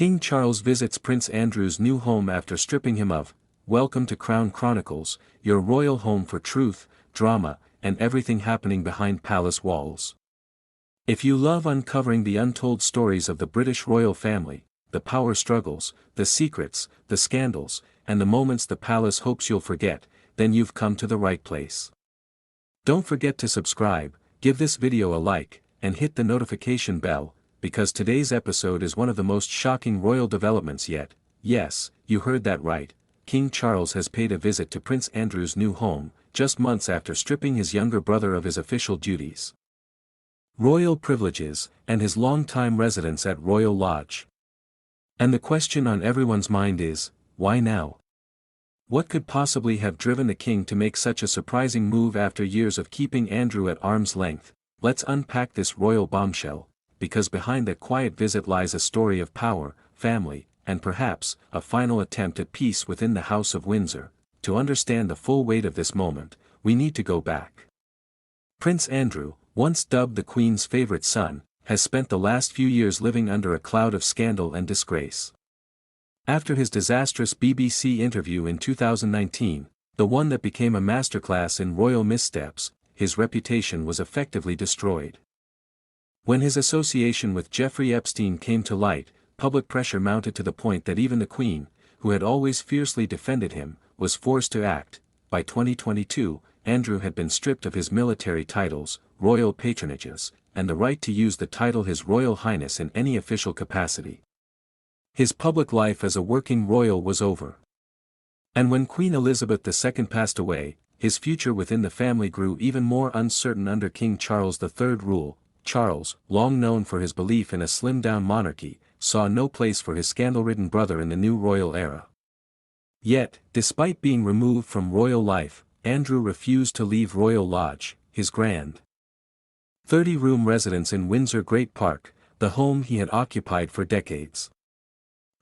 King Charles visits Prince Andrew's new home after stripping him of. Welcome to Crown Chronicles, your royal home for truth, drama, and everything happening behind palace walls. If you love uncovering the untold stories of the British royal family, the power struggles, the secrets, the scandals, and the moments the palace hopes you'll forget, then you've come to the right place. Don't forget to subscribe, give this video a like, and hit the notification bell, because today's episode is one of the most shocking royal developments yet. Yes, you heard that right. King Charles has paid a visit to Prince Andrew's new home, just months after stripping his younger brother of his official duties, royal privileges, and his long-time residence at Royal Lodge. And the question on everyone's mind is, why now? What could possibly have driven the king to make such a surprising move after years of keeping Andrew at arm's length? Let's unpack this royal bombshell, because behind that quiet visit lies a story of power, family, and perhaps, a final attempt at peace within the House of Windsor. To understand the full weight of this moment, we need to go back. Prince Andrew, once dubbed the Queen's favorite son, has spent the last few years living under a cloud of scandal and disgrace. After his disastrous BBC interview in 2019, the one that became a masterclass in royal missteps, his reputation was effectively destroyed. When his association with Jeffrey Epstein came to light, public pressure mounted to the point that even the Queen, who had always fiercely defended him, was forced to act. By 2022, Andrew had been stripped of his military titles, royal patronages, and the right to use the title His Royal Highness in any official capacity. His public life as a working royal was over. And when Queen Elizabeth II passed away, his future within the family grew even more uncertain under King Charles III's rule. Charles, long known for his belief in a slimmed-down monarchy, saw no place for his scandal-ridden brother in the new royal era. Yet, despite being removed from royal life, Andrew refused to leave Royal Lodge, his grand 30-room residence in Windsor Great Park, the home he had occupied for decades.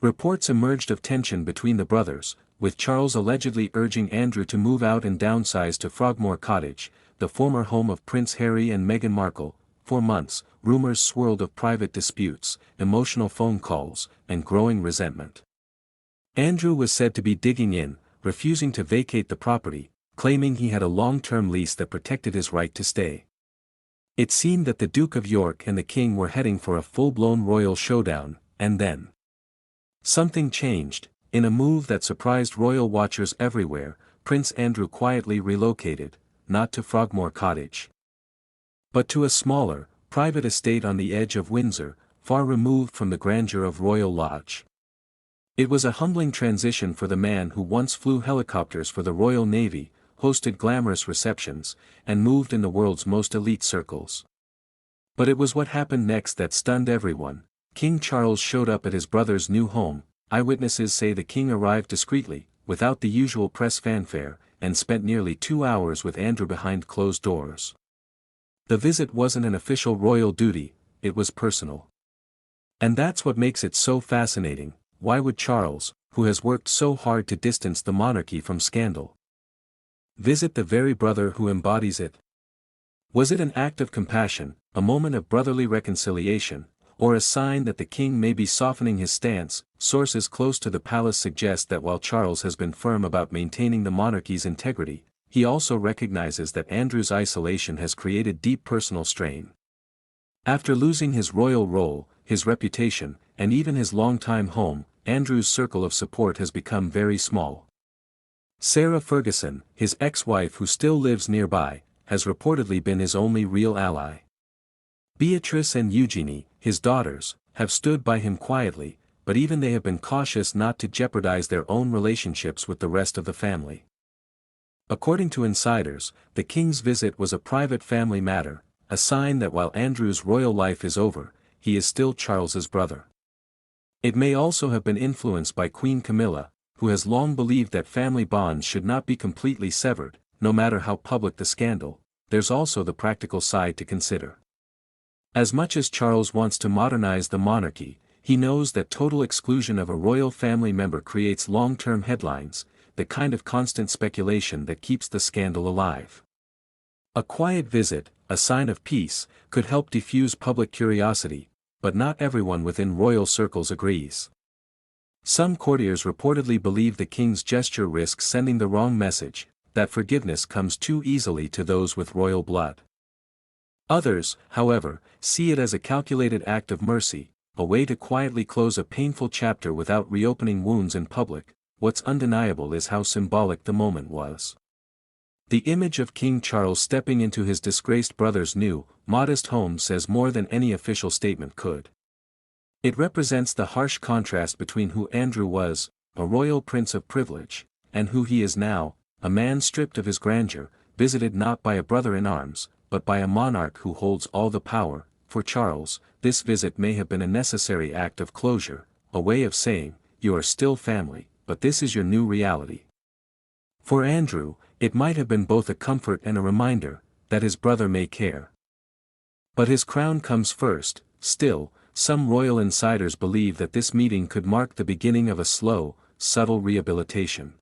Reports emerged of tension between the brothers, with Charles allegedly urging Andrew to move out and downsize to Frogmore Cottage, the former home of Prince Harry and Meghan Markle. For months, rumors swirled of private disputes, emotional phone calls, and growing resentment. Andrew was said to be digging in, refusing to vacate the property, claiming he had a long-term lease that protected his right to stay. It seemed that the Duke of York and the King were heading for a full-blown royal showdown, and then something changed. In a move that surprised royal watchers everywhere, Prince Andrew quietly relocated, not to Frogmore Cottage, but to a smaller, private estate on the edge of Windsor, far removed from the grandeur of Royal Lodge. It was a humbling transition for the man who once flew helicopters for the Royal Navy, hosted glamorous receptions, and moved in the world's most elite circles. But it was what happened next that stunned everyone. King Charles showed up at his brother's new home. Eyewitnesses say the king arrived discreetly, without the usual press fanfare, and spent nearly 2 hours with Andrew behind closed doors. The visit wasn't an official royal duty, it was personal. And that's what makes it so fascinating. Why would Charles, who has worked so hard to distance the monarchy from scandal, visit the very brother who embodies it? Was it an act of compassion, a moment of brotherly reconciliation, or a sign that the king may be softening his stance? Sources close to the palace suggest that while Charles has been firm about maintaining the monarchy's integrity, he also recognizes that Andrew's isolation has created deep personal strain. After losing his royal role, his reputation, and even his longtime home, Andrew's circle of support has become very small. Sarah Ferguson, his ex-wife who still lives nearby, has reportedly been his only real ally. Beatrice and Eugenie, his daughters, have stood by him quietly, but even they have been cautious not to jeopardize their own relationships with the rest of the family. According to insiders, the king's visit was a private family matter, a sign that while Andrew's royal life is over, he is still Charles's brother. It may also have been influenced by Queen Camilla, who has long believed that family bonds should not be completely severed, no matter how public the scandal. There's also the practical side to consider. As much as Charles wants to modernize the monarchy, he knows that total exclusion of a royal family member creates long-term headlines, the kind of constant speculation that keeps the scandal alive. A quiet visit, a sign of peace, could help diffuse public curiosity, but not everyone within royal circles agrees. Some courtiers reportedly believe the king's gesture risks sending the wrong message, that forgiveness comes too easily to those with royal blood. Others, however, see it as a calculated act of mercy, a way to quietly close a painful chapter without reopening wounds in public. What's undeniable is how symbolic the moment was. The image of King Charles stepping into his disgraced brother's new, modest home says more than any official statement could. It represents the harsh contrast between who Andrew was, a royal prince of privilege, and who he is now, a man stripped of his grandeur, visited not by a brother in arms, but by a monarch who holds all the power. For Charles, this visit may have been a necessary act of closure, a way of saying, you are still family, but this is your new reality. For Andrew, it might have been both a comfort and a reminder, that his brother may care. But his crown comes first. Still, some royal insiders believe that this meeting could mark the beginning of a slow, subtle rehabilitation.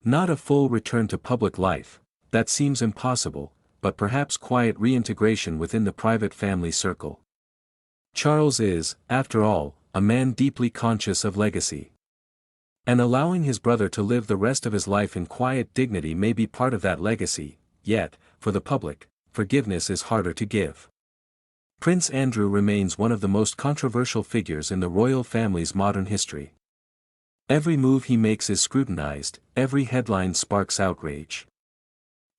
Not a full return to public life, that seems impossible, but perhaps quiet reintegration within the private family circle. Charles is, after all, a man deeply conscious of legacy. And allowing his brother to live the rest of his life in quiet dignity may be part of that legacy. Yet, for the public, forgiveness is harder to give. Prince Andrew remains one of the most controversial figures in the royal family's modern history. Every move he makes is scrutinized, every headline sparks outrage.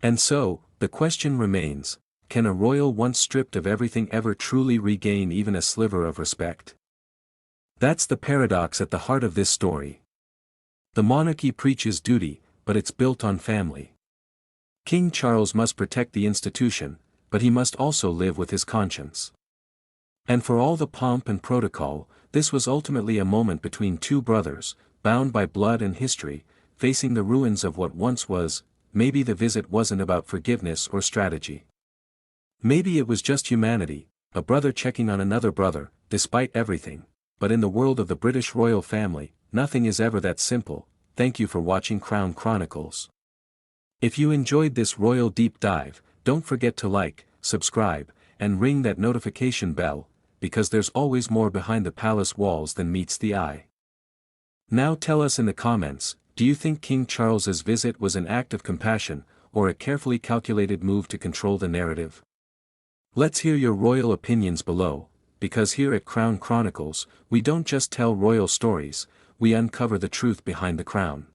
And so, the question remains, can a royal once stripped of everything ever truly regain even a sliver of respect? That's the paradox at the heart of this story. The monarchy preaches duty, but it's built on family. King Charles must protect the institution, but he must also live with his conscience. And for all the pomp and protocol, this was ultimately a moment between two brothers, bound by blood and history, facing the ruins of what once was. Maybe the visit wasn't about forgiveness or strategy. Maybe it was just humanity, a brother checking on another brother, despite everything. But in the world of the British royal family, nothing is ever that simple. Thank you for watching Crown Chronicles. If you enjoyed this royal deep dive, don't forget to like, subscribe, and ring that notification bell, because there's always more behind the palace walls than meets the eye. Now tell us in the comments, do you think King Charles's visit was an act of compassion, or a carefully calculated move to control the narrative? Let's hear your royal opinions below, because here at Crown Chronicles, we don't just tell royal stories, we uncover the truth behind the crown.